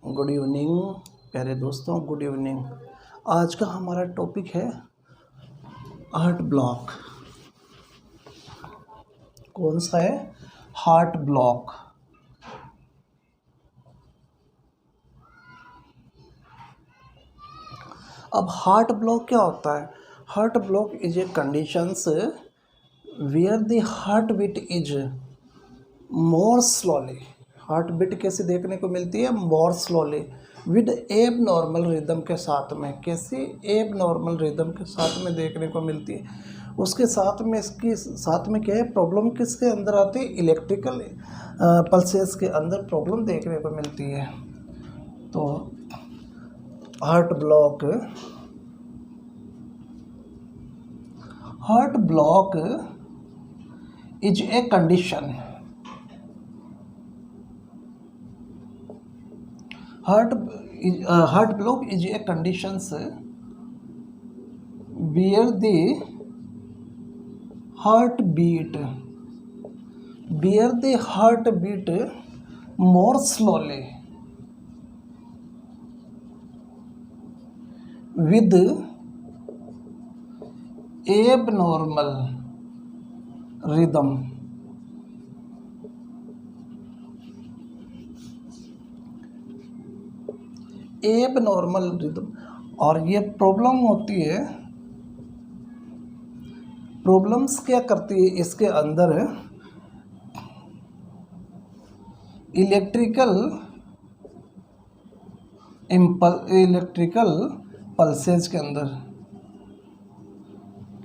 Good evening प्यारे दोस्तों, good evening. आज का हमारा टॉपिक है हार्ट ब्लॉक। कौन सा है? Heart block. अब हार्ट ब्लॉक क्या होता है? Heart block is a conditions where the heart beat is more slowly. Heart beat कैसे देखने को मिलती है? More slowly with abnormal rhythm के साथ में। कैसी? एब नॉर्मल रिदम के साथ में देखने को मिलती है। उसके साथ में इसकी साथ में क्या है? प्रॉब्लम किसके अंदर आती है? इलेक्ट्रिकल पल्सेस के अंदर प्रॉब्लम देखने को मिलती है। तो heart block is a condition. Heart block is a conditions where the heart beat more slowly with abnormal rhythm। एब नॉर्मल रिदम। और ये प्रॉब्लम होती है, प्रॉब्लम्स क्या करती है इसके अंदर? इलेक्ट्रिकल पल्सेस के अंदर।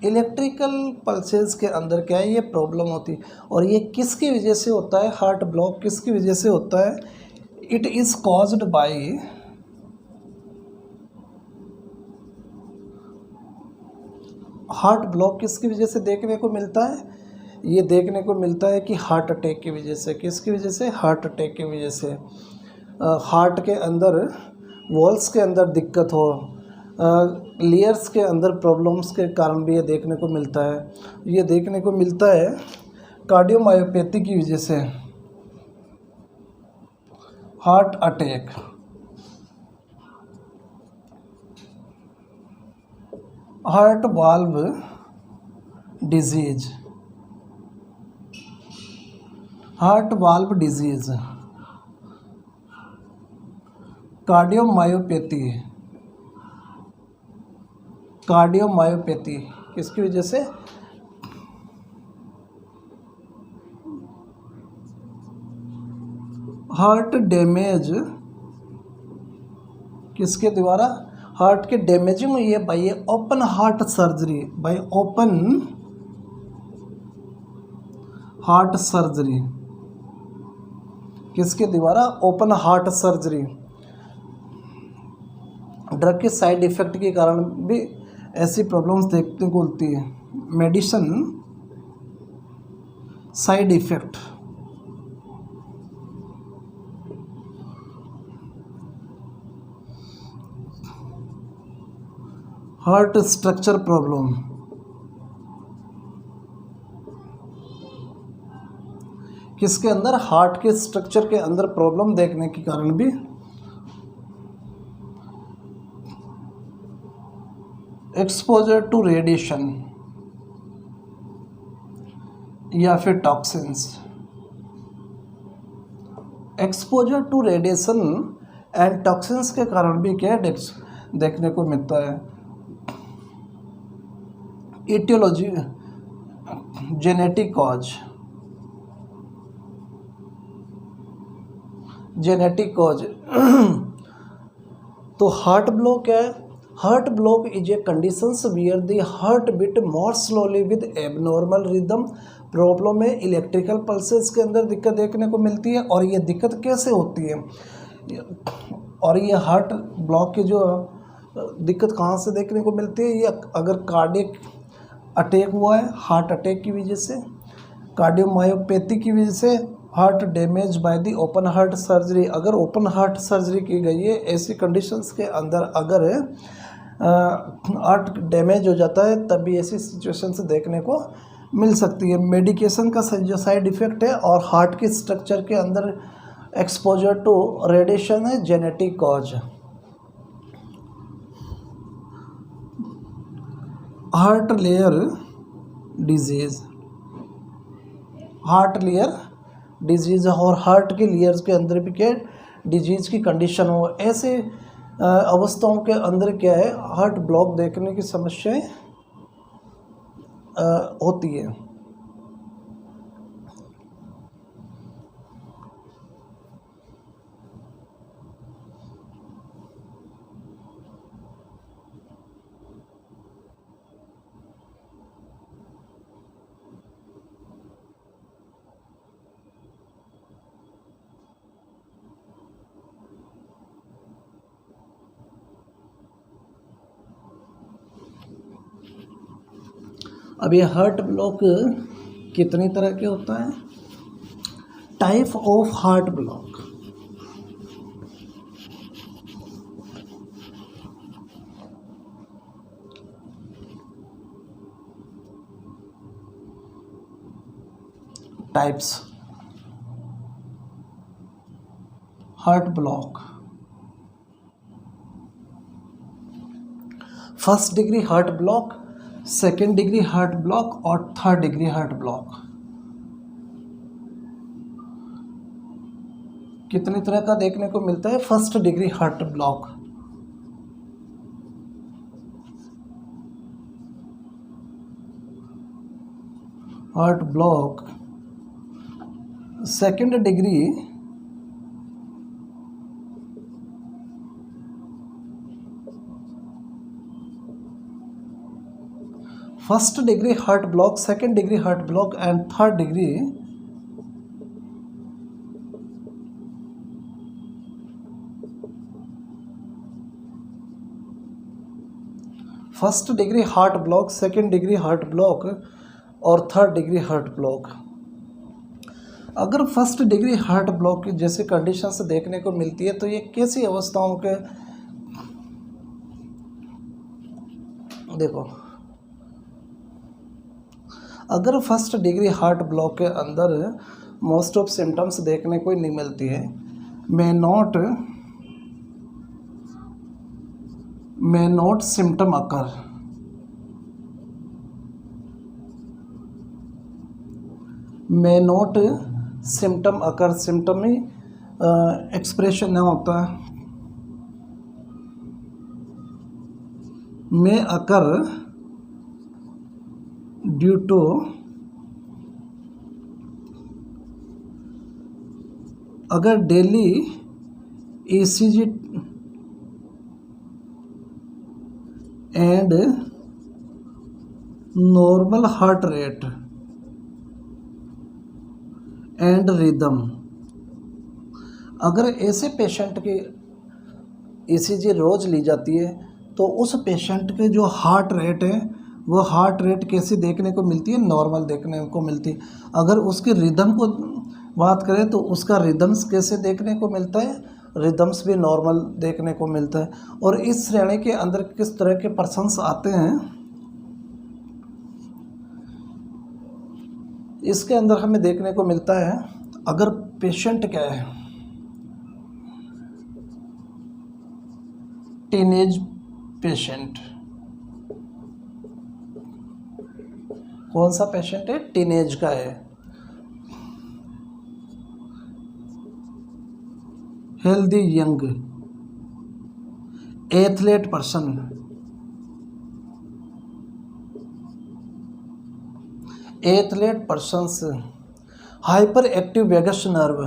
इलेक्ट्रिकल पल्सेस के अंदर क्या है? ये प्रॉब्लम होती है। और ये किसकी वजह से होता है? हार्ट ब्लॉक किसकी वजह से होता है? It is caused by heart block किसकी वजह से देखने को मिलता है? ये देखने को मिलता है कि हार्ट अटैक की वजह से। किसकी वजह से? हार्ट अटैक की वजह से। हार्ट के अंदर वॉल्स के अंदर दिक्कत हो, लेयर्स के अंदर प्रॉब्लम्स के कारण भी ये देखने को मिलता है। ये देखने को मिलता है कार्डियोमायोपैथी की वजह से। Heart attack, heart valve disease, cardiomyopathy किसकी वजह से? हार्ट डैमेज किसके द्वारा? हार्ट के डैमेजिंग हुई है बाई ओपन हार्ट सर्जरी। किसके द्वारा? Open heart surgery. ड्रग के साइड इफेक्ट के कारण भी ऐसी प्रॉब्लम्स देखने को मिलती है। Medicine side effect, heart structure problem, किसके अंदर? हार्ट के स्ट्रक्चर के अंदर प्रॉब्लम देखने के कारण भी एक्सपोजर टू रेडिएशन या फिर toxins. Exposure to radiation and toxins के कारण भी क्या देखने को मिलता है? Aetiology, genetic cause. तो हार्ट ब्लॉक है। Heart block is a conditions where the heart beat more slowly with abnormal rhythm. Problem है इलेक्ट्रिकल पल्सेस के अंदर दिक्कत देखने को मिलती है। और ये दिक्कत कैसे होती है? और ये हार्ट ब्लॉक की जो दिक्कत कहाँ से देखने को मिलती है? ये अगर कार्डियक अटैक हुआ है, हार्ट अटैक की वजह से, कार्डियोमायोपैथी की वजह से, heart damage by the open heart surgery. अगर ओपन हार्ट सर्जरी की गई है, ऐसी कंडीशंस के अंदर अगर हार्ट डैमेज हो जाता है, तभी ऐसी सिचुएशंस देखने को मिल सकती है। मेडिकेशन का जो साइड इफ़ेक्ट है और हार्ट के स्ट्रक्चर के अंदर एक्सपोजर टू रेडिएशन है genetic cause. Heart layer disease, heart layer disease और हार्ट के लेयर्स के अंदर भी क्या डिजीज़ की कंडीशन हो, ऐसे अवस्थाओं के अंदर क्या है हार्ट ब्लॉक देखने की समस्याएं होती है। अब ये हार्ट ब्लॉक कितनी तरह के होता है? Type of heart block, types heart block. First degree heart block, second degree heart block और थर्ड डिग्री हार्ट ब्लॉक। कितनी तरह का देखने को मिलता है? First degree heart block, heart block second degree first degree heart block, second degree heart block and third degree first degree heart block, second degree heart block और third degree heart block. अगर first degree heart block की जैसे conditions देखने को मिलती है तो ये कैसी अवस्थाओं के, देखो अगर फर्स्ट डिग्री हार्ट ब्लॉक के अंदर मोस्ट ऑफ सिम्टम्स देखने को नहीं मिलती है, may not symptom occur, may not symptom occur, symptom he expression नहीं होता है, मे अकर ड्यू टू अगर daily ECG and normal heart rate and rhythm, अगर ऐसे पेशेंट की ECG रोज़ ली जाती है तो उस पेशेंट के जो हार्ट रेट है वो हार्ट रेट कैसी देखने को मिलती है? नॉर्मल देखने को मिलती है। अगर उसकी रिदम को बात करें तो उसका रिदम्स कैसे देखने को मिलता है? रिदम्स भी नॉर्मल देखने को मिलता है। और इस श्रेणी के अंदर किस तरह के पर्सन्स आते हैं, इसके अंदर हमें देखने को मिलता है अगर पेशेंट क्या है टीनेज पेशेंट, कौन सा पेशेंट है? टीनेज का है, healthy young athlete person, athlete persons, hyper active vagus nerve,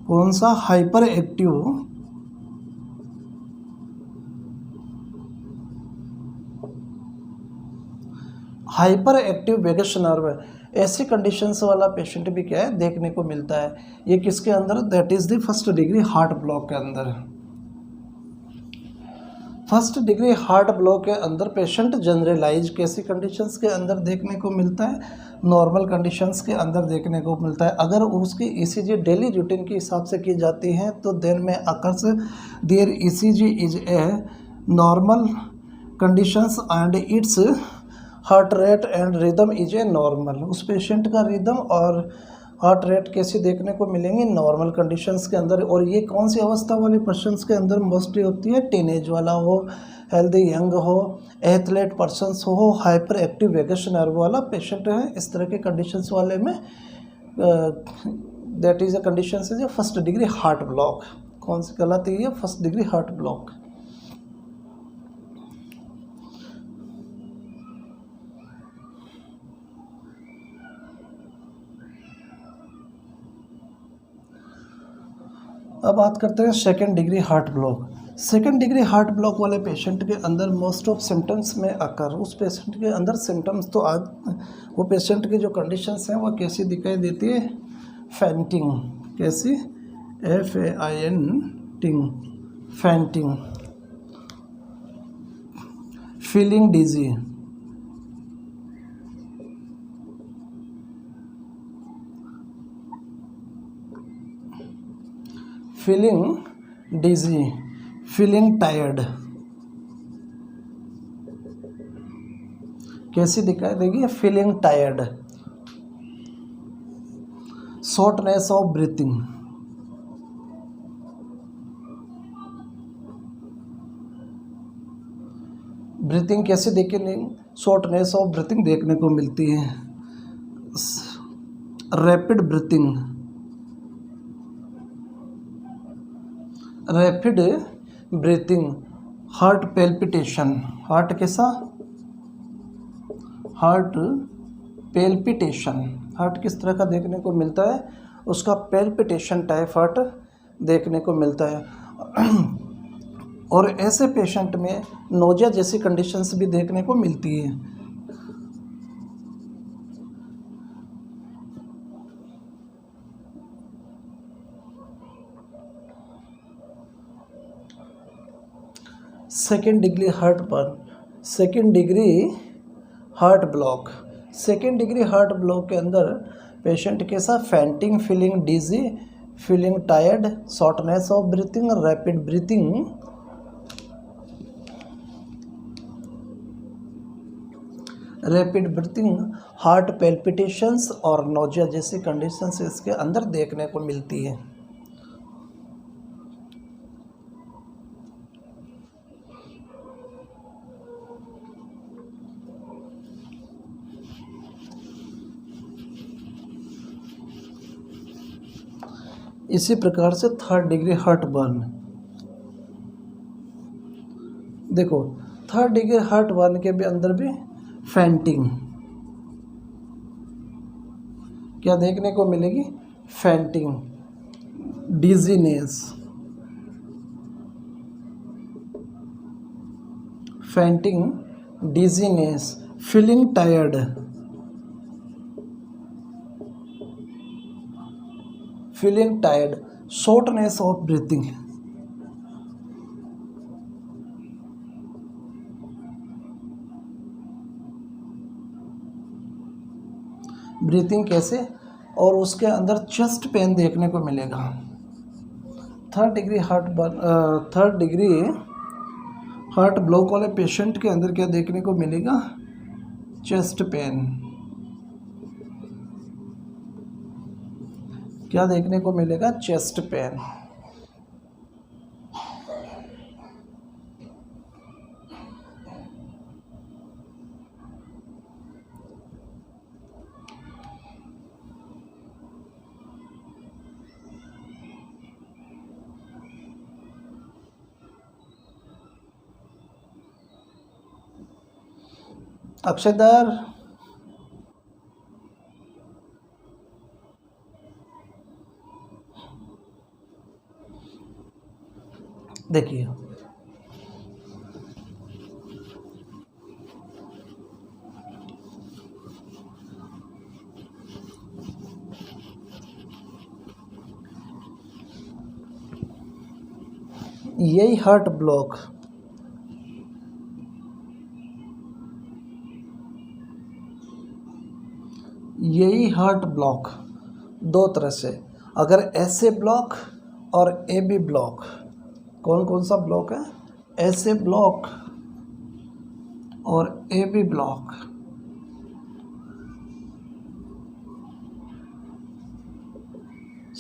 कौन सा? Hyper active vagus nerve. ऐसी कंडीशंस वाला पेशेंट भी क्या है देखने को मिलता है। ये किसके अंदर? That is the first degree heart block के अंदर। फर्स्ट डिग्री हार्ट ब्लॉक के अंदर पेशेंट जनरलाइज कैसी कंडीशंस के अंदर देखने को मिलता है? नॉर्मल कंडीशंस के अंदर देखने को मिलता है। अगर उसकी ECG डेली रूटीन के हिसाब से की जाती है तो देन में occurs there ECG is a normal conditions and its heart rate and rhythm is a normal. उस पेशेंट का रिदम और हार्ट रेट कैसी देखने को मिलेंगी नॉर्मल कंडीशंस के अंदर। और ये कौन सी अवस्था वाले पर्सन्स के अंदर मोस्टली होती है, टीनेज वाला हो, हेल्दी यंग हो, एथलेट पर्सन्स हो, हाइपर एक्टिव वेगस नर्व वाला पेशेंट है, इस तरह के कंडीशंस वाले में that is a condition is a first degree heart block. कौन सी कहलाती है, फर्स्ट डिग्री हार्ट ब्लॉक। अब बात करते हैं second degree heart block. Second degree heart block वाले पेशेंट के अंदर मोस्ट ऑफ सिम्टम्स में आकर उस पेशेंट के अंदर सिम्टम्स तो आज वो पेशेंट की जो कंडीशंस हैं वो कैसी दिखाई देती है, फैंटिंग, कैसी, FAINटिंग, fainting, feeling dizzy, feeling dizzy, feeling tired, कैसी दिखाई देगी, feeling tired, shortness of breathing, breathing कैसे देखने, शॉर्टनेस ऑफ ब्रीथिंग देखने को मिलती है, rapid breathing, rapid breathing, heart palpitation, heart कैसा, हार्ट पेल्पिटेशन, हार्ट किस तरह का देखने को मिलता है, उसका पेल्पिटेशन टाइप हार्ट देखने को मिलता है। और ऐसे पेशेंट में नोजिया जैसी कंडीशंस भी देखने को मिलती है। Second degree heart burn, second degree heart block, second degree heart block के अंदर पेशेंट के साथ fainting, feeling dizzy, feeling tired, shortness of breathing, rapid breathing, rapid breathing, heart palpitations और नोजिया जैसी कंडीशंस इसके अंदर देखने को मिलती है। इसी प्रकार से थर्ड डिग्री हार्ट बर्न, देखो थर्ड डिग्री हार्ट बर्न के भी अंदर भी फैंटिंग क्या देखने को मिलेगी, fainting, dizziness, fainting, dizziness, feeling tired, feeling tired, shortness of breathing, breathing कैसे, और उसके अंदर चेस्ट पेन देखने को मिलेगा। Third degree third degree heart block वाले पेशेंट के अंदर क्या देखने को मिलेगा, चेस्ट पेन, क्या देखने को मिलेगा, चेस्ट पेन। अक्षयदर, देखिए यही हार्ट ब्लॉक, यही हार्ट ब्लॉक दो तरह से, अगर ऐसे ब्लॉक और ए बी ब्लॉक, कौन कौन सा ब्लॉक है, ऐसे ब्लॉक और A B block.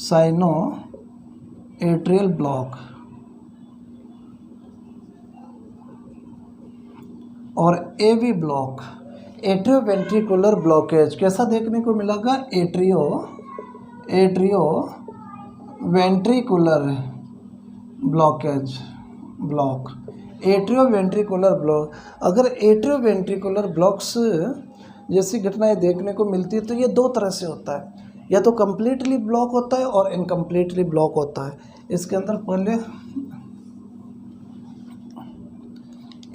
Sino atrial block और एवी ब्लॉक, एट्रियोवेंट्रिकुलर ब्लॉकेज कैसा देखने को मिलेगा? Atrioventricular block, atrioventricular block. अगर एट्रियोवेंट्रिकुलर ब्लॉक्स जैसी घटनाएं देखने को मिलती है तो ये दो तरह से होता है, या तो कम्प्लीटली ब्लॉक होता है और इनकम्प्लीटली ब्लॉक होता है। इसके अंदर पहले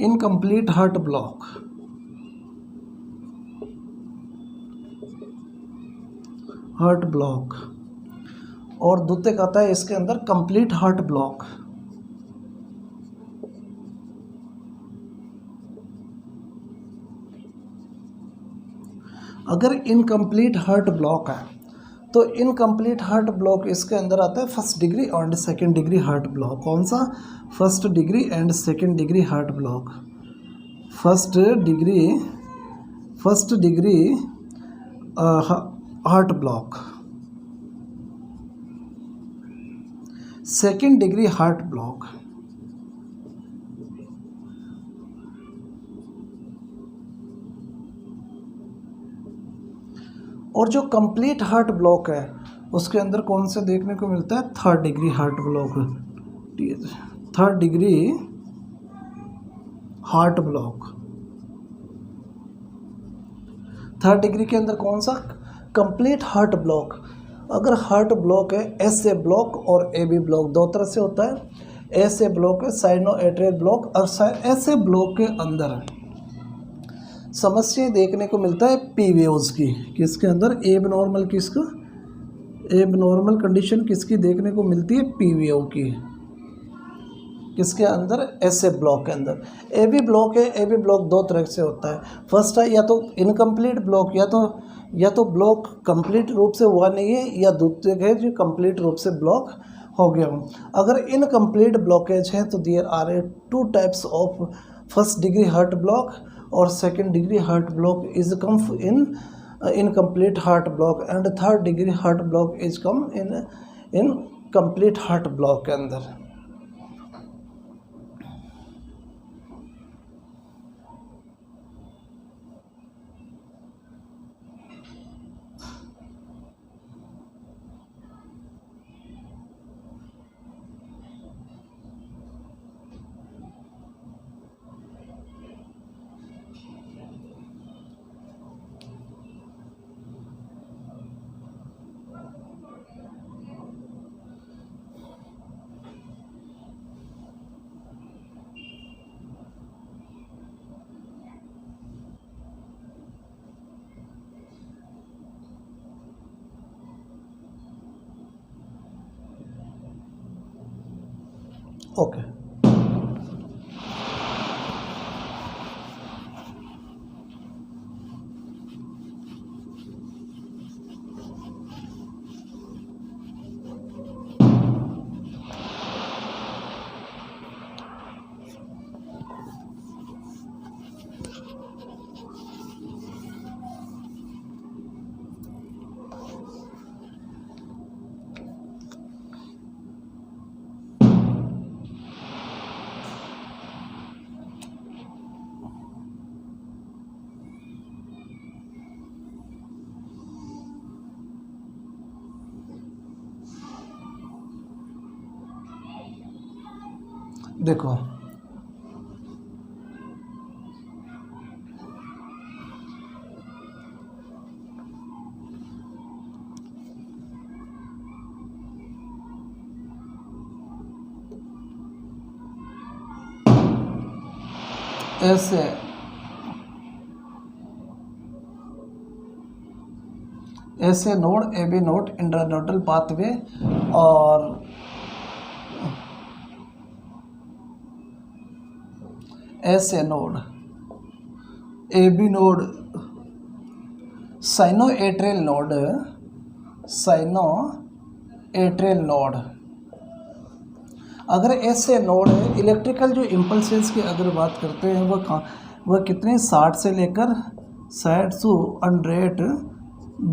इनकम्प्लीट हार्ट ब्लॉक, और द्वितीय आता है इसके अंदर कंप्लीट हार्ट ब्लॉक। अगर इनकम्प्लीट हार्ट ब्लॉक है तो इनकम्प्लीट हार्ट ब्लॉक इसके अंदर आता है फर्स्ट डिग्री और सेकंड डिग्री हार्ट ब्लॉक। कौन सा? First degree and second degree heart block. First degree heart block, second degree heart block. और जो कंप्लीट हार्ट ब्लॉक है उसके अंदर कौन सा देखने को मिलता है? Third degree heart block, third degree heart block. Third degree के अंदर कौन सा? Complete heart block. अगर हार्ट ब्लॉक है, एस ए ब्लॉक और ए बी ब्लॉक दो तरह से होता है। एस ए ब्लॉक है साइनो एट्रियल ब्लॉक, और एस ए ब्लॉक के अंदर समस्या देखने को मिलता है पी वेव्स की। किसके अंदर? एब नॉर्मल। किसका? एब नॉर्मल कंडीशन किसकी देखने को मिलती है? पी वेव की। किसके अंदर? एस ए ब्लॉक के अंदर। ए बी ब्लॉक है, ए बी ब्लॉक दो तरह से होता है। फर्स्ट है या तो इनकम्प्लीट ब्लॉक, या तो ब्लॉक कंप्लीट रूप से हुआ नहीं है, या दूसरे है जो कंप्लीट रूप से ब्लॉक हो गया हो। अगर इनकम्प्लीट ब्लॉकेज है तो there are two types of first degree heart block और second degree heart block is come in incomplete heart block, and third degree heart block is come in complete heart block के अंदर। Okay देखो, ऐसे node A B node internodal pathway और ऐसे node A B node sino atrial node. अगर ऐसे node है, electrical जो इम्पल्सेस की अगर बात करते हैं वह कितने 60 से लेकर 60 to 100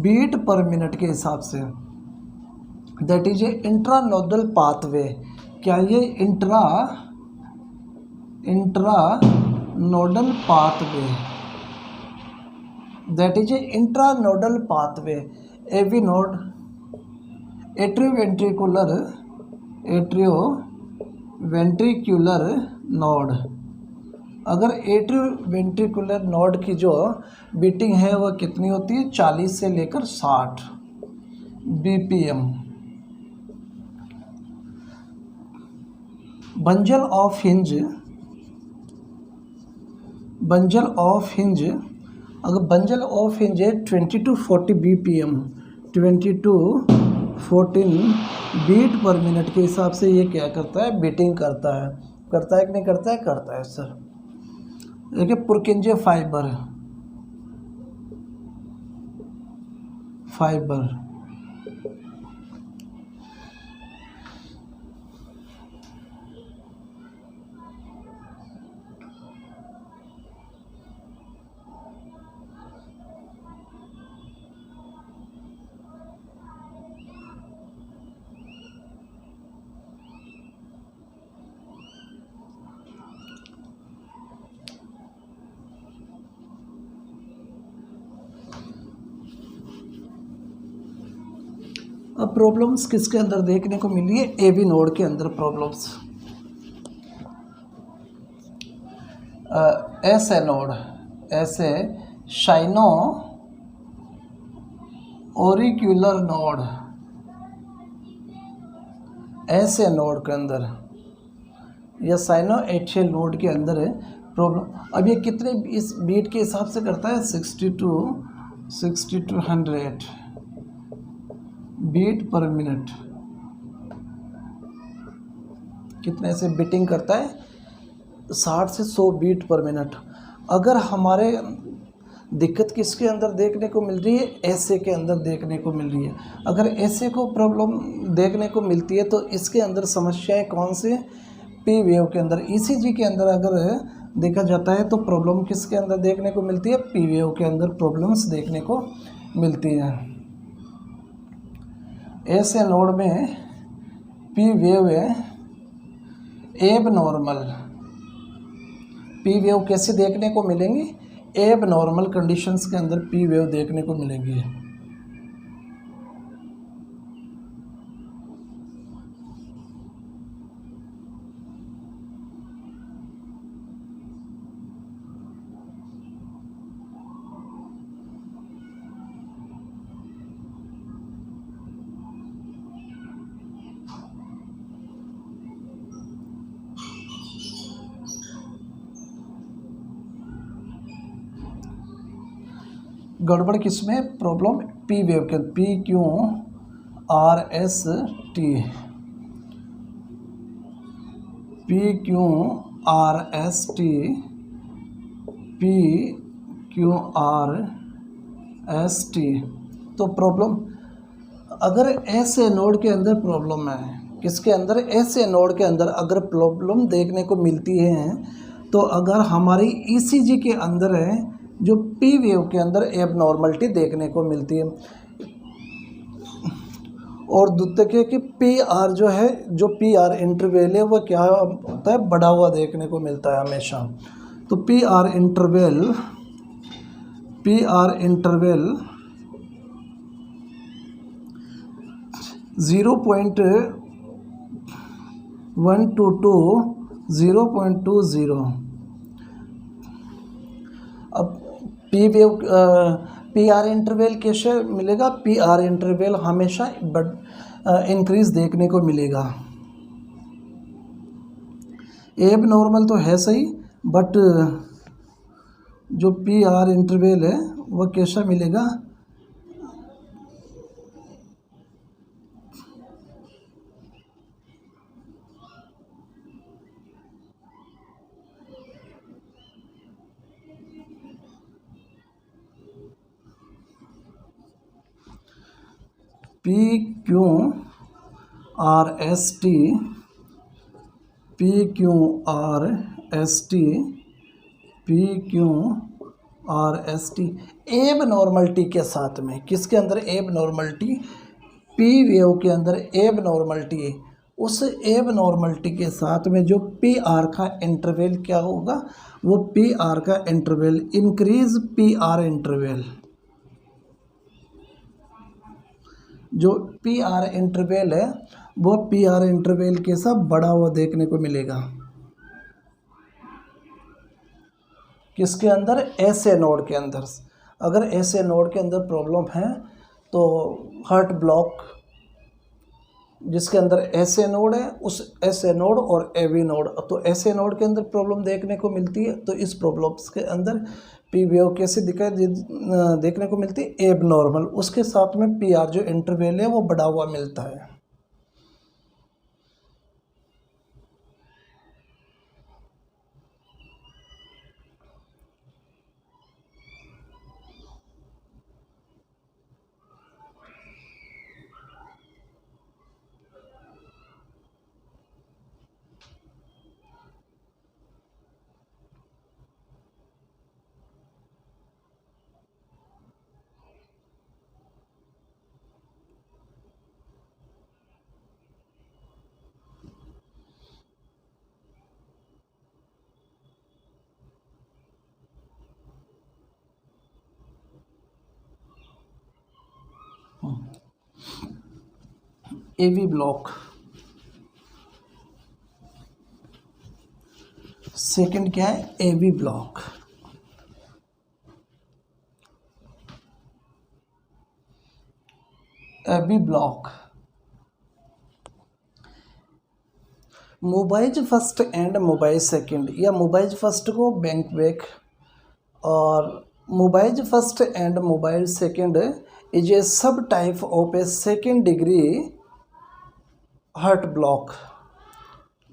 बीट पर मिनट के हिसाब से that is a intranodal pathway. क्या ये intranodal pathway, that is a intranodal pathway. AV node, atrioventricular node. अगर एट्रियोवेंट्रिकुलर नोड की जो बीटिंग है वह कितनी होती है, 40 से लेकर 60 BPM। बंजल ऑफ हिंज, अगर बंजल ऑफ हिंज है 20 to 40 BPM, 20 to 14 beat per minute के हिसाब से ये क्या करता है, बीटिंग करता है कि नहीं करता है, करता है सर। देखिए पुरकिंजे फाइबर अब प्रॉब्लम्स किसके अंदर देखने को मिली है, एबी नोड के अंदर प्रॉब्लम्स। ऐसे नोड, ऐसे शाइनो ओरिक्यूलर नोड, ऐसे नोड के अंदर या साइनो एशियल नोड के अंदर है प्रॉब्लम। अब ये कितने इस बीट के हिसाब से करता है, 60 to 100 बीट पर मिनट। कितने से बीटिंग करता है, 60 से 100 बीट पर मिनट। अगर हमारे दिक्कत किसके अंदर देखने को मिल रही है, ऐसे के अंदर देखने को मिल रही है। अगर ऐसे को प्रॉब्लम देखने को मिलती है तो इसके अंदर समस्याएं कौन से, पी वेव के अंदर। ईसीजी के अंदर अगर देखा जाता है तो प्रॉब्लम किसके अंदर देखने को मिलती है, पी वेव के अंदर प्रॉब्लम्स देखने को मिलती हैं। ऐसे नोड में पी वेव है एब नॉर्मल। पी वेव कैसे देखने को मिलेंगी, एब नॉर्मल कंडीशंस के अंदर पी वेव देखने को मिलेंगी। गड़बड़ किसमें, प्रॉब्लम पी वेव के, P Q R S T, P Q R S T, P Q R S T. तो प्रॉब्लम अगर ऐसे नोड के अंदर प्रॉब्लम है, किसके अंदर, ऐसे नोड के अंदर अगर प्रॉब्लम देखने को मिलती है तो अगर हमारी ईसीजी के अंदर है जो पी वेव के अंदर एबनॉर्मलिटी देखने को मिलती है। और द्वितीय कि पी आर जो है, जो पी आर इंटरवल है वह क्या होता है, बढ़ा हुआ देखने को मिलता है हमेशा। तो पी आर इंटरवल 0.1 to 0.20। अब पी आर इंटरवल कैसे मिलेगा, पी आर इंटरवल हमेशा इंक्रीज देखने को मिलेगा। एब नॉर्मल तो है सही, बट जो पी आर इंटरवल है वह कैसा मिलेगा, P Q R S T, P Q R S T, P Q R S T एब नॉर्मलिटी के साथ में, किसके अंदर एब नॉर्मलिटी, पी वेव के अंदर एब नॉर्मलिटी है, उस एब नॉर्मलिटी के साथ में जो पी आर का इंटरवल क्या होगा, वो पी आर का interval increase P R interval, जो पी आर इंटरवल है वो पी आर इंटरवल के साथ बड़ा हुआ देखने को मिलेगा। किसके अंदर, ऐसे नोड के अंदर। अगर ऐसे नोड के अंदर प्रॉब्लम है तो हार्ट ब्लॉक, जिसके अंदर ऐसे नोड है उस ऐसे नोड और एवी नोड, तो ऐसे नोड के अंदर प्रॉब्लम देखने को मिलती है, तो इस प्रॉब्लम्स के अंदर पी वेव कैसे देखने को मिलती है, एब नॉर्मल, उसके साथ में पी आर जो इंटरवल है वो बढ़ा हुआ मिलता है। एवी ब्लॉक, सेकंड क्या है, AV block. AV block Mobitz first and Mobitz second, या मोबाइज फर्स्ट को बैंक बैक, और Mobitz first and Mobitz second is a sub type of a second degree heart block.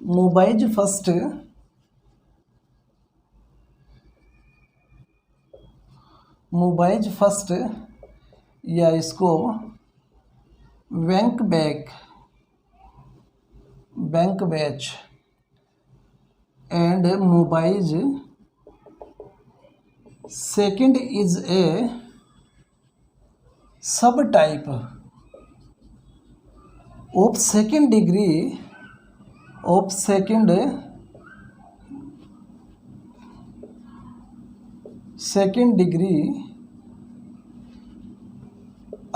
Mobitz first या इसको Wenckebach and Mobitz second is a sub type of second degree of second degree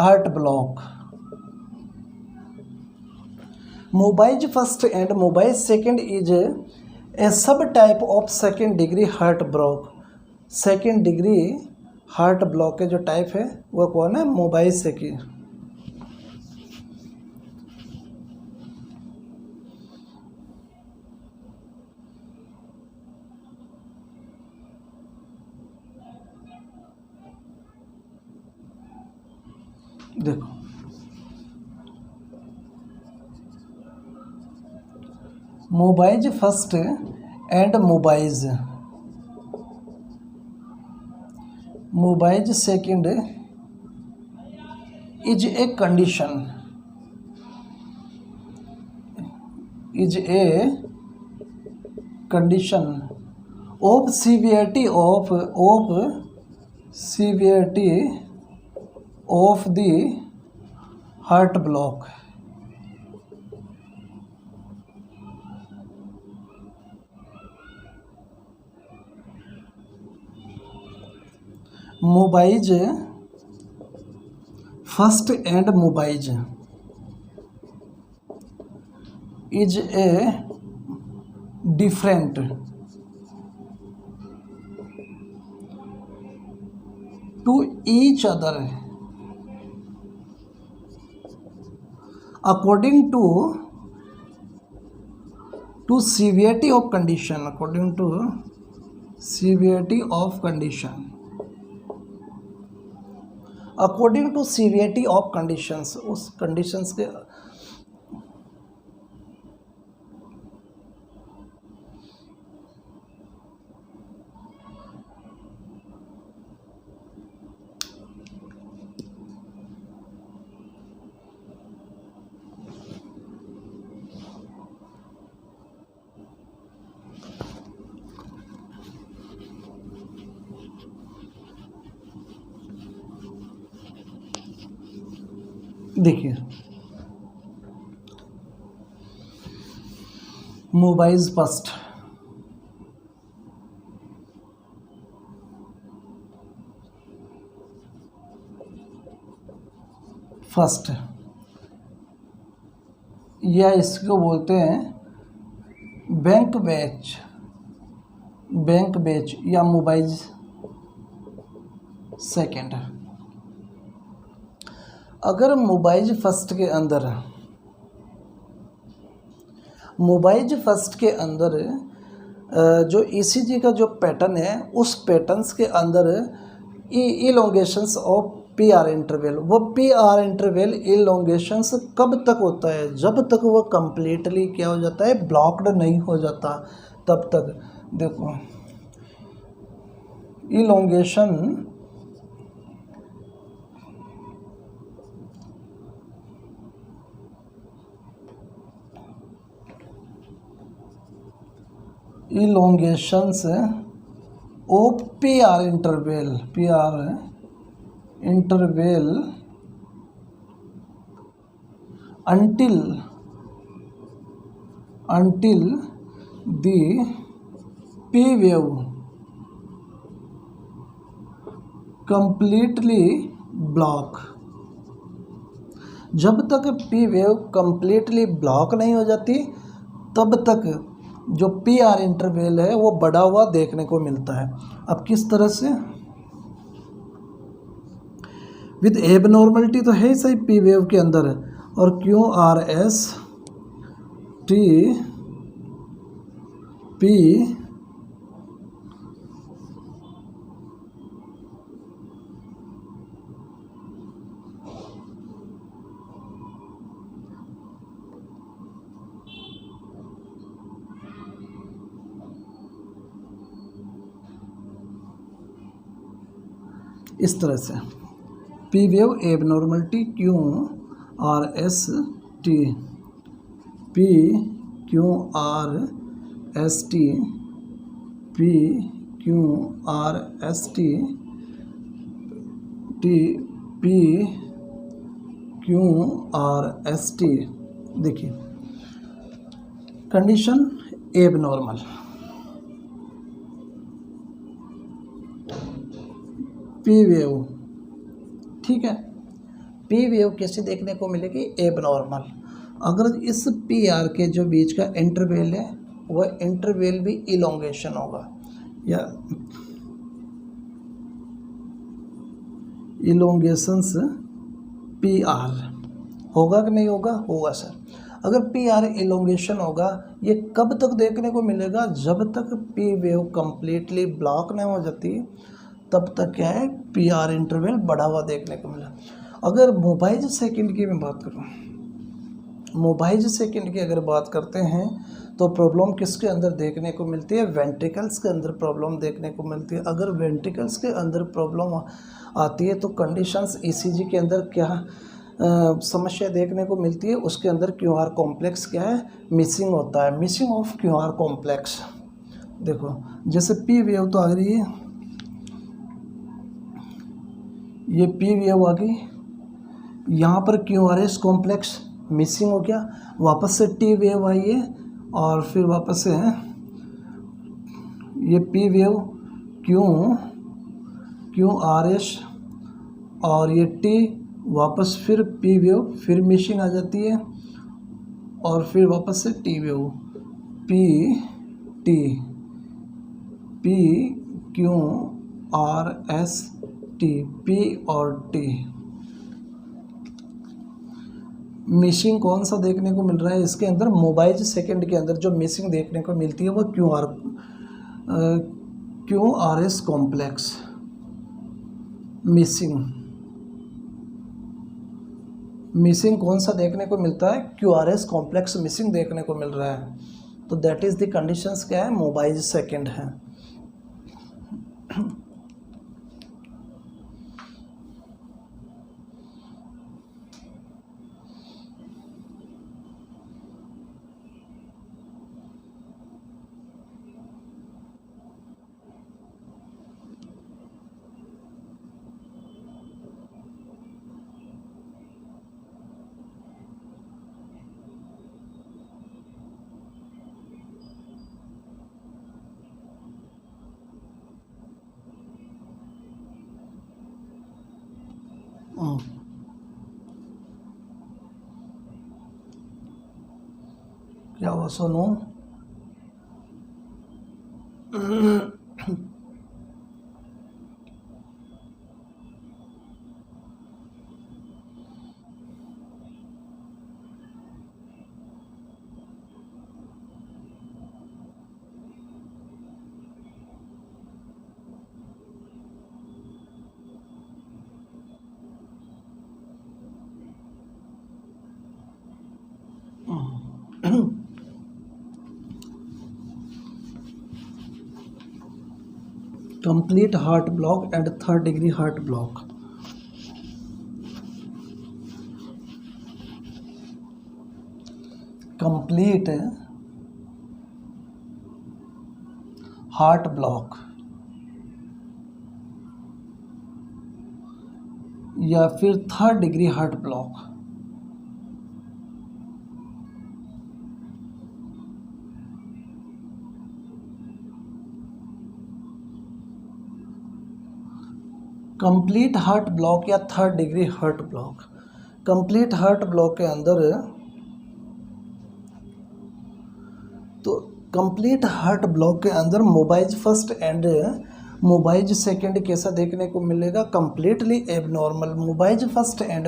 heart block. Mobitz first and Mobitz second is a sub type of second degree heart block. Second degree heart block के जो type है वो कौन है, Mobitz second. देखो Mobitz first and Mobitz second is a condition of severity of the heart block. Mobitz first and Mobitz is a different to each other according to severity of condition, according to severity of condition, according to severity of conditions, उस conditions के देखिए मोबाइज first, first या इसको बोलते हैं bank batch, bank batch या मोबाइज second. अगर मोबाइज first के अंदर, मोबाइज फर्स्ट के अंदर जो ईसीजी का जो पैटर्न है उस पैटर्न्स के अंदर इलोंगेशंस ऑफ पी आर इंटरवल, वो पी आर इंटरवल इलोंगेशंस कब तक होता है, जब तक वो कंप्लीटली क्या हो जाता है, ब्लॉक्ड नहीं हो जाता तब तक। देखो elongation elongations of P R interval, P R interval until the P wave completely block, जब तक P वेव completely ब्लॉक नहीं हो जाती तब तक जो पी आर इंटरवल है वो बढ़ा हुआ देखने को मिलता है। अब किस तरह से, विद एबनॉर्मलिटी तो है ही सही पी वेव के अंदर, और Q R S T P इस तरह से P wave abnormality Q R S T P Q R S T P Q R S T T P Q R S T. देखिए कंडीशन एबनॉर्मल, पी वेव, ठीक है, P wave कैसे देखने को मिलेगी, एबनॉर्मल। अगर इस पी आर के जो बीच का इंटरवल है वह इंटरवल भी इलोंगेशन होगा, या इलोंगेशंस पी आर होगा कि नहीं होगा, होगा सर। अगर पी आर इलोंगेशन होगा, ये कब तक देखने को मिलेगा, जब तक पी वेव कंप्लीटली ब्लॉक नहीं हो जाती तब तक क्या है, पी आर इंटरवल बढ़ा हुआ देखने को मिला। अगर मोबाइल सेकंड की मैं बात करूँ, मोबाइल सेकंड की अगर बात करते हैं तो प्रॉब्लम किसके अंदर देखने को मिलती है, वेंट्रिकल्स के अंदर प्रॉब्लम देखने को मिलती है। अगर वेंट्रिकल्स के अंदर प्रॉब्लम आती है तो कंडीशंस ईसीजी के अंदर क्या समस्या देखने को मिलती है, उसके अंदर क्यू आर कॉम्प्लेक्स क्या है, मिसिंग होता है, missing of Q R complex. देखो जैसे पी वेव तो आ रही है, ये पी वेव आ गई, यहाँ पर Q R S complex missing हो गया, वापस से टी वेव आई है और फिर वापस से ये P wave Q R S और ये टी, वापस फिर पी वेव, फिर मिसिंग आ जाती है और फिर वापस से T wave, P T P Q R S T, P और टी। मिसिंग कौन सा देखने को मिल रहा है इसके अंदर, मोबाइल सेकंड के अंदर जो मिसिंग देखने को मिलती है वो Q R S complex missing कौन सा देखने को मिलता है, Q R S complex missing देखने को मिल रहा है। तो दैट इज़ द कंडीशंस क्या है, मोबाइल सेकंड है। क्या हुआ Sonu? complete heart block and third degree heart block. Complete heart block या फिर third degree heart block, complete heart block या third degree heart block. Complete heart block के अंदर तो कंप्लीट हार्ट ब्लॉक के अंदर Mobitz first and Mobitz second कैसा देखने को मिलेगा? Completely abnormal Mobitz first and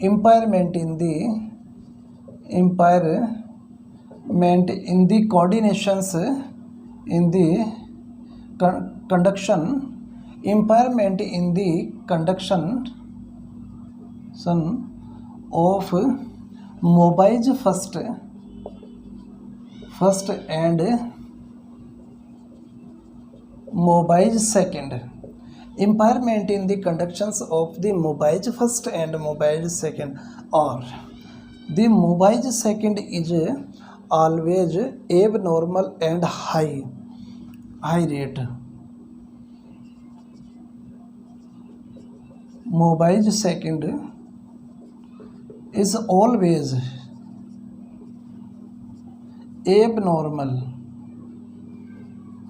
impairment in the coordinations in the conduction, impairment in the conduction of mobiles first and mobile second. Impairment in the conductions of the mobile first and mobile second, or the mobile second is always abnormal and high rate. Mobile second is always abnormal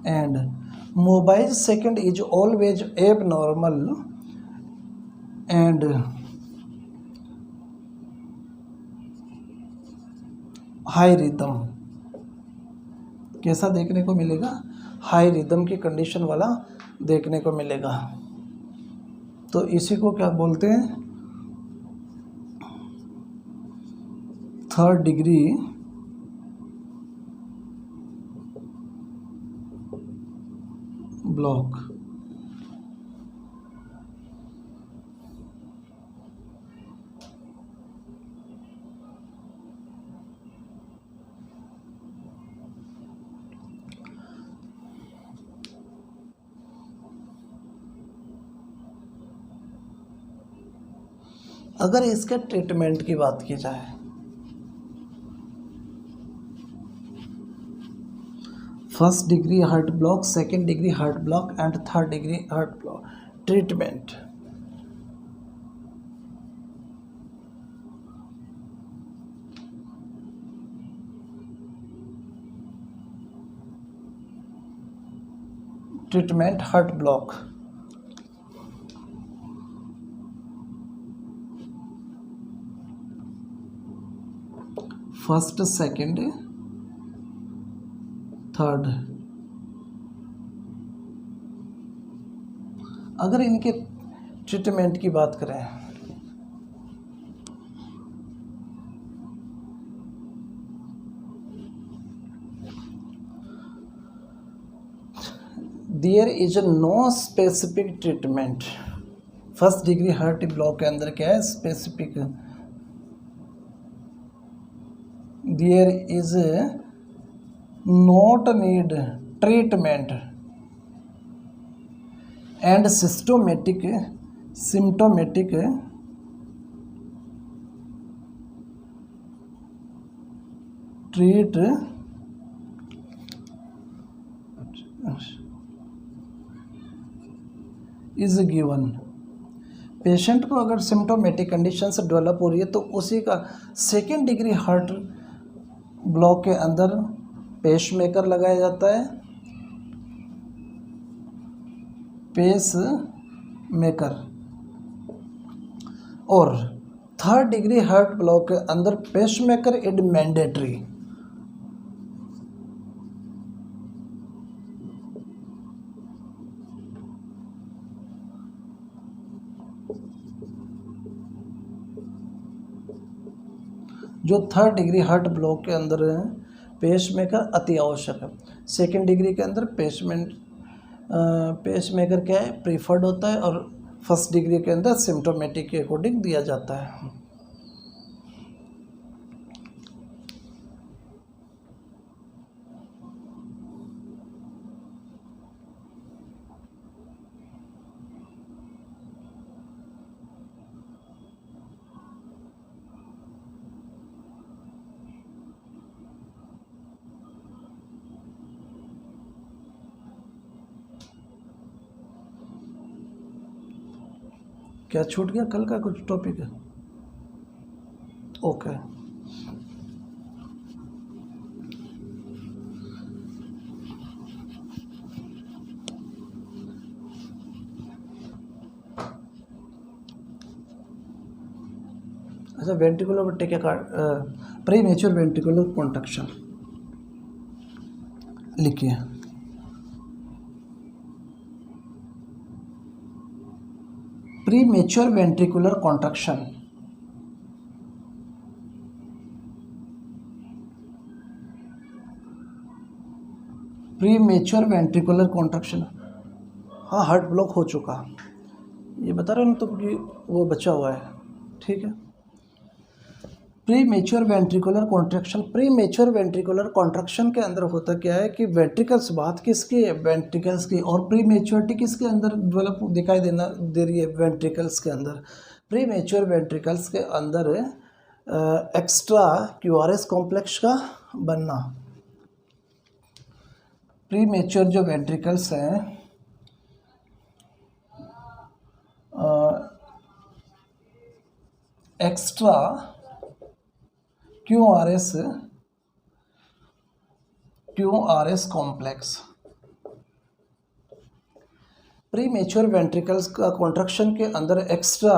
and mobile second is always abnormal and high rhythm। कैसा देखने को मिलेगा? High rhythm की condition वाला देखने को मिलेगा। तो इसी को क्या बोलते हैं? Third degree block. अगर इसके ट्रीटमेंट की बात की जाए, first degree heart block, second degree heart block and third degree heart block treatment. Treatment heart block, first second third. अगर इनके ट्रीटमेंट की बात करें, there is no specific treatment. First degree heart block के अंदर क्या है? Specific. There is not need treatment and symptomatic treat is given. Patient को अगर सिम्टोमेटिक कंडीशंस डेवलप हो रही है तो उसी का सेकेंड डिग्री हार्ट ब्लॉक के अंदर पेस मेकर लगाया जाता है। Pacemaker. और थर्ड डिग्री हार्ट ब्लॉक के अंदर पेस मेकर इज मैंडेटरी। जो 3rd डिग्री हार्ट ब्लॉक के अंदर है पेसमेकर अति आवश्यक है। 2nd डिग्री के अंदर पेसमेकर क्या है प्रीफर्ड होता है, और 1st डिग्री के अंदर सिम्टोमेटिक के अकॉर्डिंग दिया जाता है। क्या छूट गया कल का कुछ टॉपिक है? ओके। अच्छा, ventricular premature ventricular contraction लिखिए। Premature ventricular contraction premature ventricular contraction, हाँ हार्ट ब्लॉक हो चुका, ये बता रहा हूँ तुम कि वो बचा हुआ है, ठीक है। Pre mature ventricular contraction, premature ventricular contraction के अंदर होता क्या है कि वेंट्रिकल्स, बात किसकी है वेंट्रिकल्स की, और प्री मेच्योरिटी किसके अंदर डेवलप दिखाई दे रही है वेंट्रिकल्स के अंदर। प्री मेच्योर वेंट्रिकल्स के अंदर एक्स्ट्रा क्यूआरएस कॉम्प्लेक्स का बनना। प्री मेच्योर जो वेंट्रिकल्स हैं extra QRS complex, pre mature ventricles का कॉन्ट्रैक्शन के अंदर एक्स्ट्रा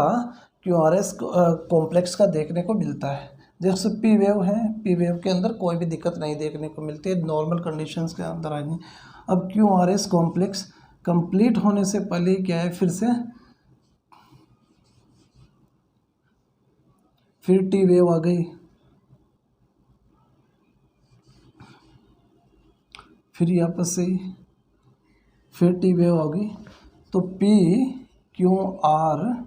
क्यूआरएस कॉम्प्लेक्स का देखने को मिलता है। जैसे पी वेव है, पी वेव के अंदर कोई भी दिक्कत नहीं देखने को मिलती है, नॉर्मल कंडीशंस के अंदर आएंगे। अब क्यूआरएस कॉम्प्लेक्स कंप्लीट होने से पहले क्या है, फिर टी वेव आ गई, फिर यहाँ पर से फिर टी वेव आ गई, तो पी क्यू आर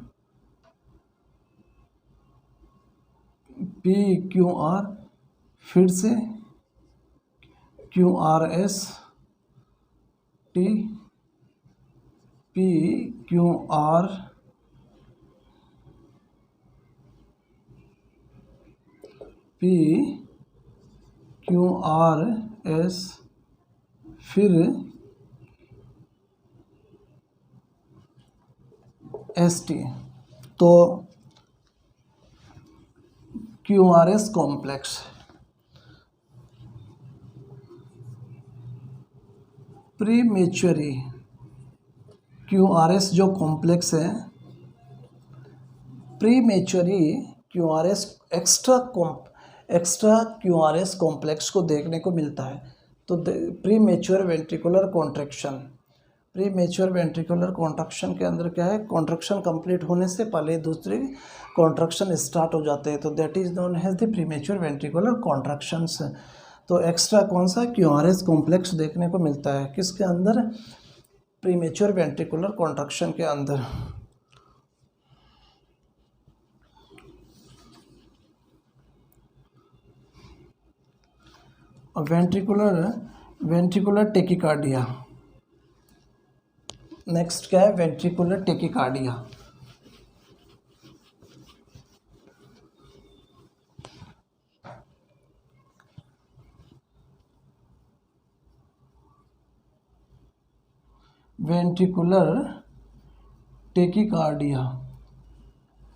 फिर से Q R S T, P Q R S, फिर एस टी। तो QRS complex, premature QRS जो कॉम्प्लेक्स है, premature QRS extra QRS complex को देखने को मिलता है। तो premature ventricular contraction, premature ventricular contraction के अंदर क्या है, कॉन्ट्रैक्शन कंप्लीट होने से पहले दूसरे कॉन्ट्रैक्शन स्टार्ट हो जाते हैं, तो that is known as the premature ventricular contractions. तो एक्स्ट्रा कौन सा क्यूआरएस कॉम्प्लेक्स देखने को मिलता है किसके अंदर, प्री मेच्योर वेंट्रिकुलर कॉन्ट्रैक्शन के अंदर। वेंट्रिकुलर टेकिकार्डिया, नेक्स्ट क्या है ventricular tachycardia. Ventricular tachycardia,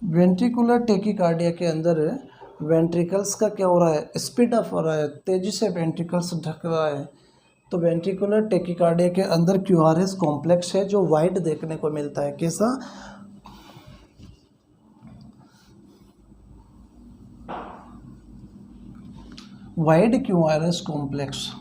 ventricular tachycardia के अंदर वेंट्रिकल्स का क्या हो रहा है, स्पीड अप हो रहा है, तेजी से वेंट्रिकल्स ढक रहा है। तो वेंट्रिकुलर टेकिकार्डिया के अंदर क्यूआरएस कॉम्प्लेक्स है जो वाइट देखने को मिलता है, कैसा, wide QRS complex.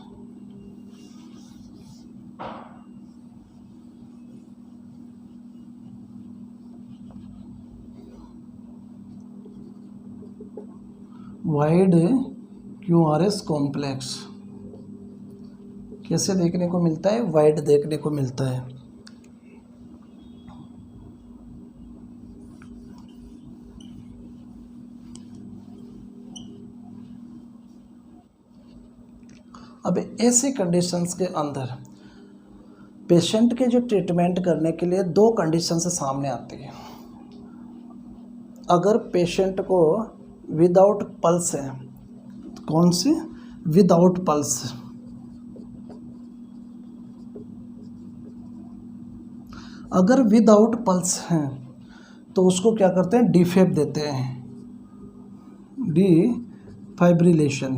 Wide QRS complex कैसे देखने को मिलता है? वाइड देखने को मिलता है। अब ऐसी कंडीशंस के अंदर पेशेंट के जो ट्रीटमेंट करने के लिए दो कंडीशंस सामने आती है। अगर पेशेंट को विदाउट पल्स है, कौन सी? Without pulse. अगर विदाउट पल्स हैं तो उसको क्या करते हैं? डीफेब देते हैं, डिफाइब्रिलेशन,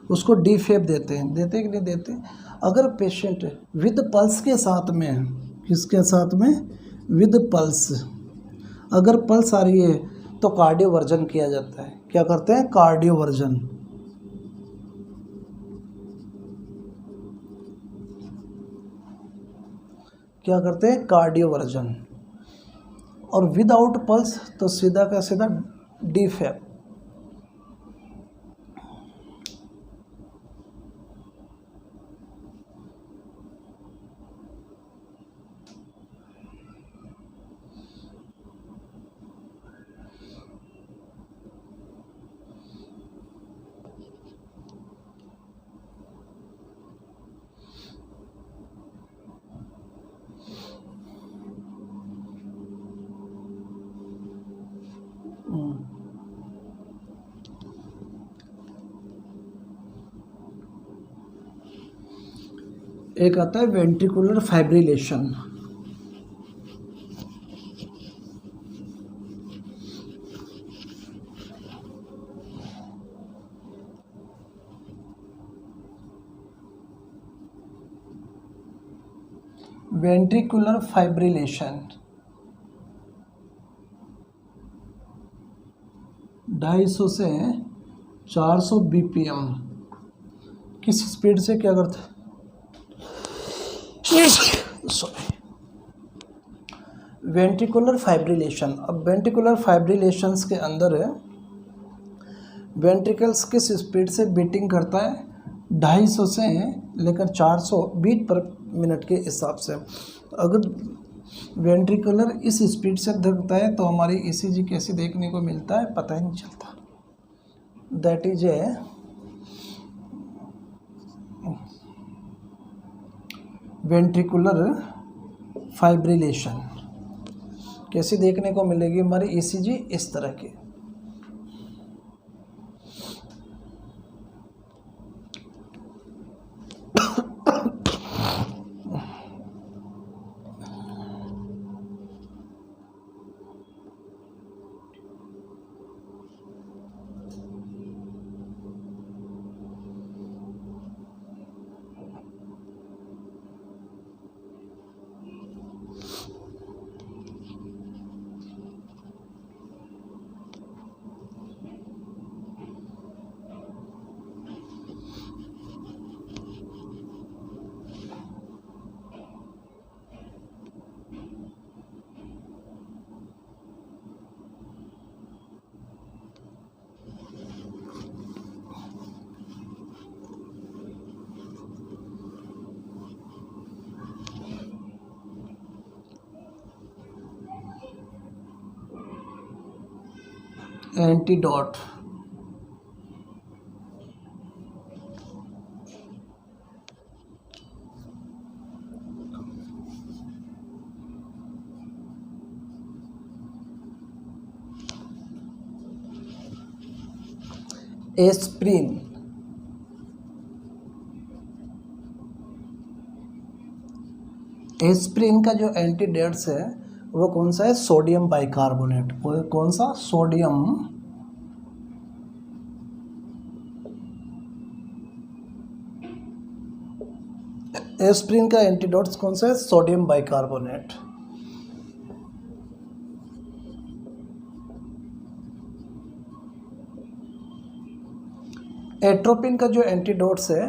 उसको डीफेब देते हैं। देते कि नहीं देते? अगर पेशेंट विद पल्स के साथ में है, किसके साथ में? With pulse. अगर पल्स आ रही है तो कार्डियोवर्जन किया जाता है। क्या करते हैं? कार्डियोवर्जन। क्या करते हैं? कार्डियोवर्जन। और विदाउट पल्स तो सीधा का सीधा डीफेब। एक आता है वेंट्रिकुलर फाइब्रिलेशन। वेंट्रिकुलर फाइब्रिलेशन 250 से 400 BPM किस स्पीड से क्या करता है? Sorry, ventricular fibrillation. अब वेंट्रिकुलर फाइब्रिलेशंस के अंदर है वेंट्रिकल्स किस स्पीड से बीटिंग करता है? 250 से लेकर 400 बीट पर मिनट के हिसाब से। अगर वेंट्रिकुलर इस स्पीड से धड़कता है तो हमारी ECG कैसे देखने को मिलता है? पता ही नहीं चलता। That is A ventricular fibrillation. कैसे देखने को मिलेगी हमारी ECG? इस तरह की। एंटीडोट। एस्प्रिन। एस्प्रिन का जो एंटीडोट्स है वो कौन सा है? Sodium bicarbonate. वो कौन सा? सोडियम एस्प्रिन का एंटीडोट्स कौन सा है? Sodium bicarbonate. एट्रोपिन का जो एंटीडोट्स है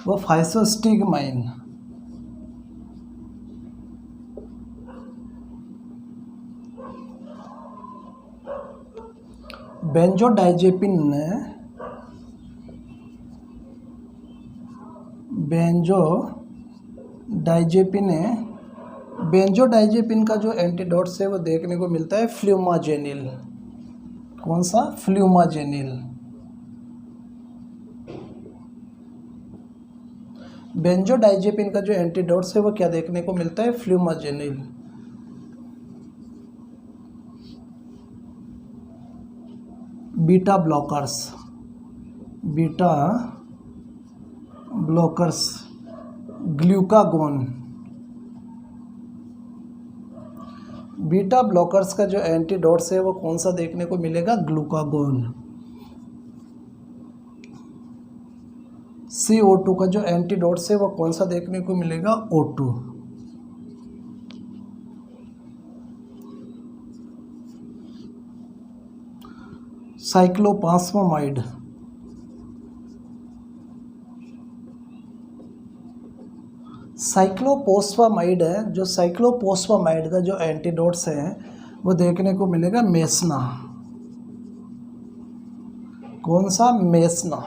वो फाइसोस्टिगमाइन। बेंजोडाइजेपिन बेंजोडाइजेपिन बेंजोडाइजेपिन का जो एंटीडोट्स है वो देखने को मिलता है फ्लूमाजेनिल। कौन सा? फ्लूमाजेनिल। बेंजोडाइजेपिन का जो एंटीडोट्स है वो क्या देखने को मिलता है? Flumazenil. Beta blockers glucagon. Beta blockers का जो एंटीडोट्स है वो कौन सा देखने को मिलेगा? ग्लूकागोन। CO2 का जो एंटीडोट्स है वो कौन सा देखने को मिलेगा? O2। साइक्लोपास्मामाइड साइक्लोपोस्फामाइड है, जो साइक्लोपोस्फामाइड का जो एंटीडोट्स है वो देखने को मिलेगा मेसना। कौन सा? मेसना।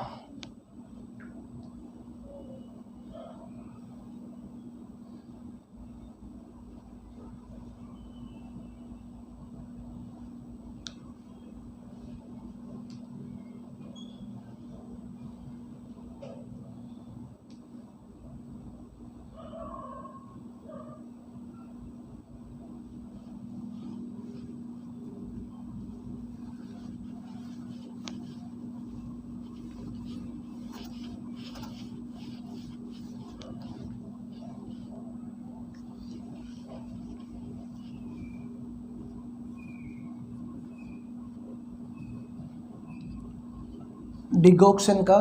डिगॉक्सिन का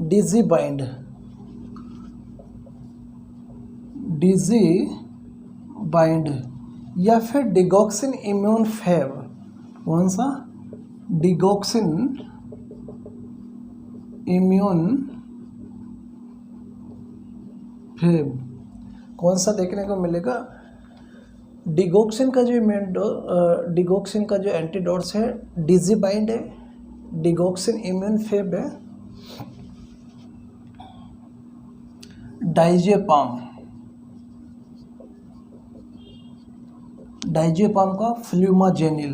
डिजीबाइंड या फिर डिगॉक्सिन इम्यून फेब। कौन सा? Digoxin immune Feb. कौन सा देखने को मिलेगा? डिगॉक्सिन का जो एंटीडोट्स है डिजीबाइंड है, डिगॉक्सिन इम्यून फेब है, डाइजेपाम का फ्लूमाजेनिल।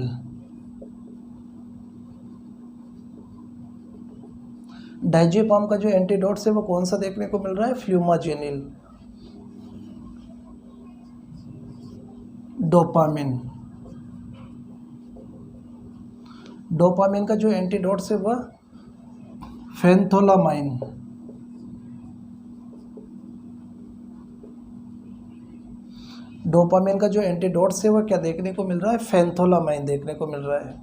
डाइजेपाम का जो एंटीडोट्स है वो कौन सा देखने को मिल रहा है? फ्लूमाजेनिल। डोपामिन का जो एंटीडोट्स है वह फेंथोलामाइन। डोपामिन का जो एंटीडोट्स है वह क्या देखने को मिल रहा है? फेंथोलामाइन देखने को मिल रहा है।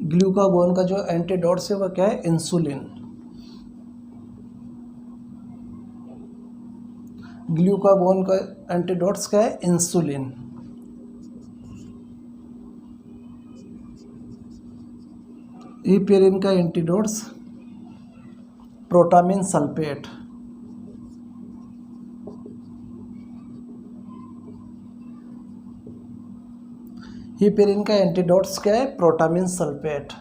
ग्लूकागोन का जो एंटीडोट्स है वह क्या है? इंसुलिन। ग्लूकागोन का एंटीडोट्स क्या है? इंसुलिन। हीपेरिन का एंटीडोट्स प्रोटामिन सल्फेट। हीपेरिन का एंटीडोट्स क्या है? Protamine sulphate.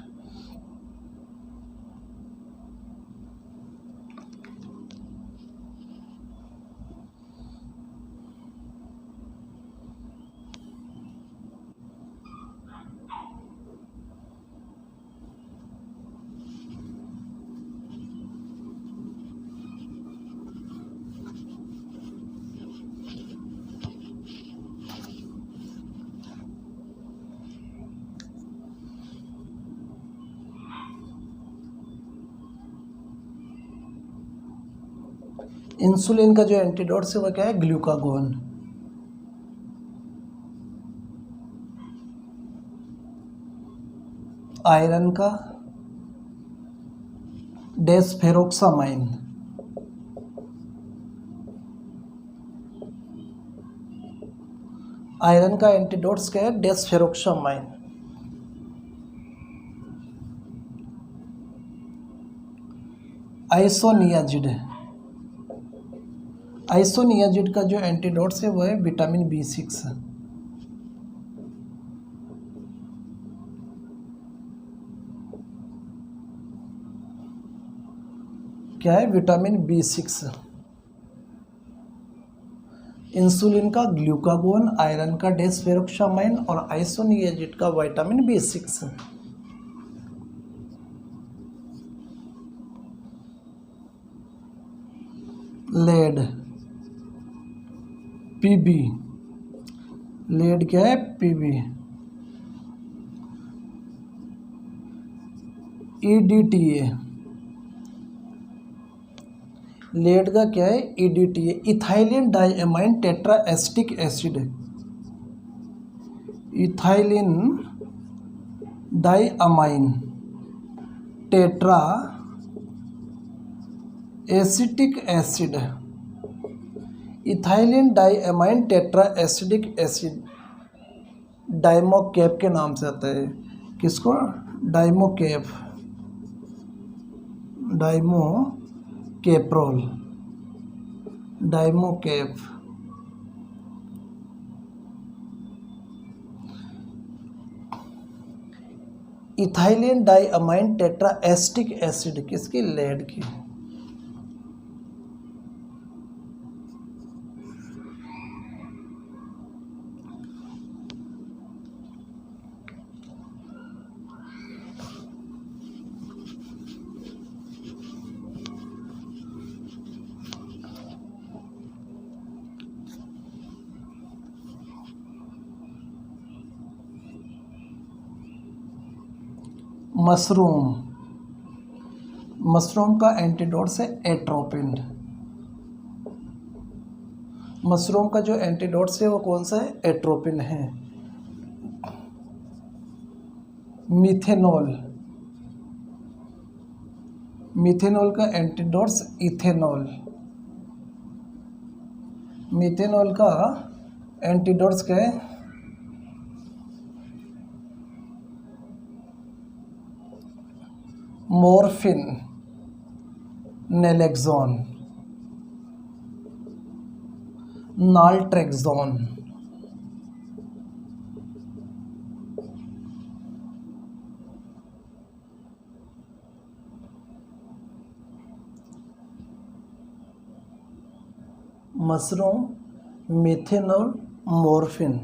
इंसुलिन का जो एंटीडोट्स है वह क्या है? ग्लूकागोन। आयरन का डेस्फेरोक्सामाइन। आयरन का एंटीडोट्स क्या है? डेस्फेरोक्सामाइन। आइसोनियाजिड। आइसोनियाजिड का जो एंटीडोट्स है वो है विटामिन B6। क्या है? Vitamin B6। इंसुलिन का ग्लूकागोन, आयरन का डेस्फेरोक्सामाइन और आइसोनियाजिड का vitamin B6। Lead, Pb। Lead क्या है? Pb। EDTA, लेड का क्या है? EDTA, ethylene diamine tetra acetic acid. Ethylene diamine tetra acetic acid. Ethylene diamine tetra acidic acid dimercaprol के नाम से आता है। किसको? Dimercaprol, dimercaprol, dimercaprol. Ethylene diamine tetra acetic acid किसकी? लेड की। मशरूम, मशरूम का एंटीडोट है एट्रोपिन। मशरूम का जो एंटीडोट है वो कौन सा है? एट्रोपिन है। मिथेनॉल, मिथेनॉल का एंटीडोट्स इथेनॉल। मिथेनॉल का एंटीडोट्स क्या है? Morphine, naloxone, naltrexone. Mushroom, methanol, morphine.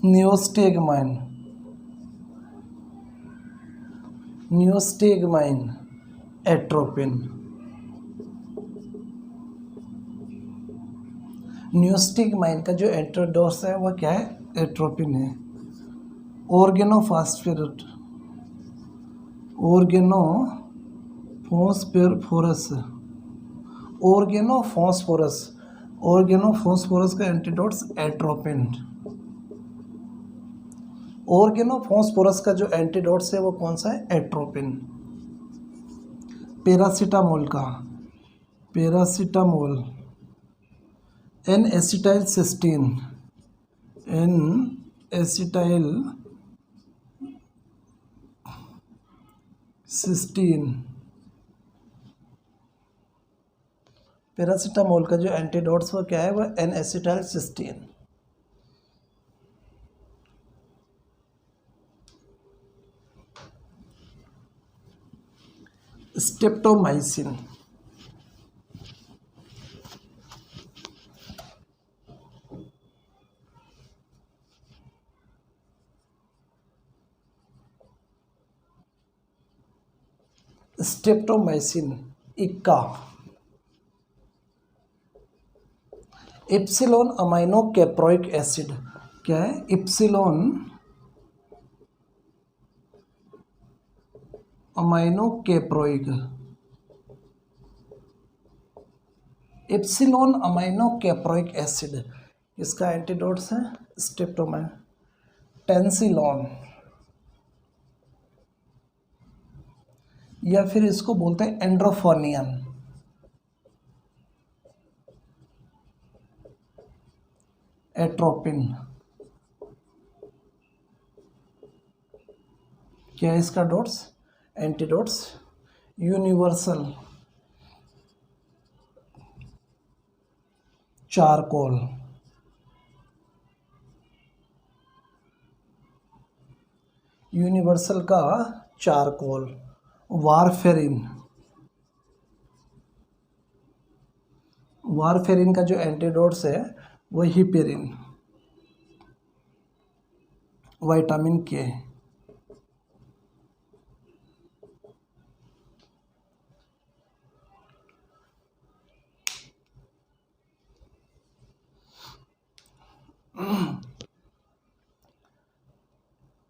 Neostigmine, neostigmine atropine. Neostigmine का जो एंटीडोट है वो क्या है? एट्रोपिन है। ऑर्गेनोफॉस्फेट, ऑर्गेनोफॉस्फोरस, ऑर्गेनोफॉस्फोरस, ऑर्गेनोफॉस्फोरस का एंटीडोट्स एट्रोपिन। ऑर्गेनोफॉस्फोरस का जो एंटीडोट्स है वो कौन सा है? एट्रोपिन। पैरासीटामोल का, paracetamol N acetyl cysteine, N acetyl cysteine. Paracetamol का जो एंटीडोट्स वो क्या है? वो N acetyl cysteine. Streptomycin, streptomycin इक्का। इप्सिलोन अमाइनो कैप्रोइक एसिड क्या है? Epsilon amino caproic, epsilon amino caproic acid इसका एंटीडोट्स है? स्ट्रेप्टोमाइन। टेंसिलॉन, या फिर इसको बोलते हैं एंड्रोफोनियन। एट्रोपिन क्या है इसका dots, antidotes? Universal charcoal, universal का चारकोल। वारफेरिन, वारफेरिन का जो एंटीडोट्स है वो heparin. Vitamin K,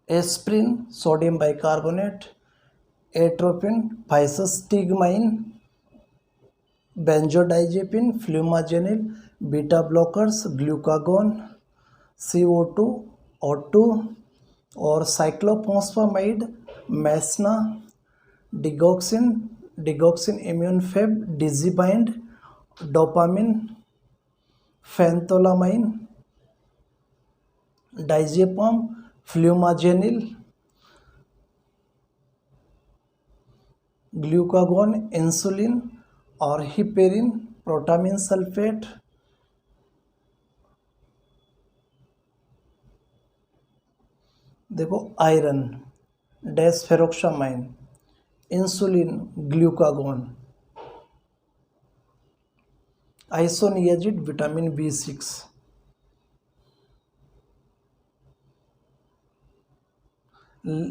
aspirin sodium bicarbonate, atropine physostigmine, benzodiazepine flumazenil, beta blockers glucagon, CO2 O2 और cyclophosphamide, mesna, digoxin, digoxin immune fab, digibind, dopamine, phentolamine, diazepam, flumazenil, glucagon, insulin और heparin, protamine sulphate. देखो iron, desferrioxamine, insulin, glucagon, isoniazid, vitamin B6,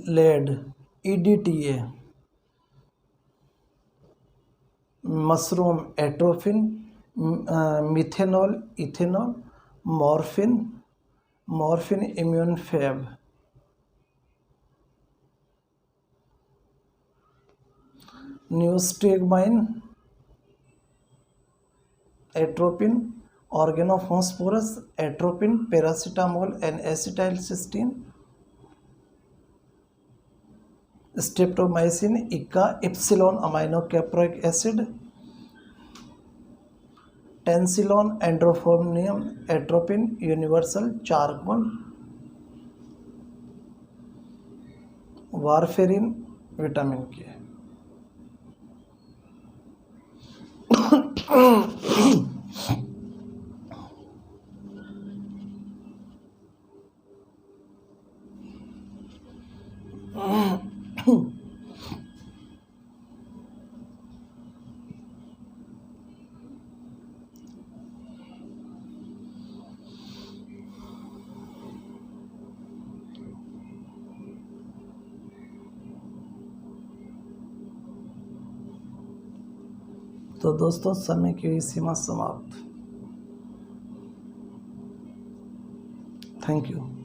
lead, EDTA, mushroom, atropine, methanol, ethanol, morphine, morphine immune fab, न्यूस्टेगमाइन, atropine, organophosphorus, atropine, paracetamol and acetylcysteine, streptomycin, EACA, epsilon amino caproic acid, Tensilon, edrophonium, atropine, universal charcoal, warfarin, vitamin K. तो दोस्तों समय की हुई सीमा समाप्त। Thank you.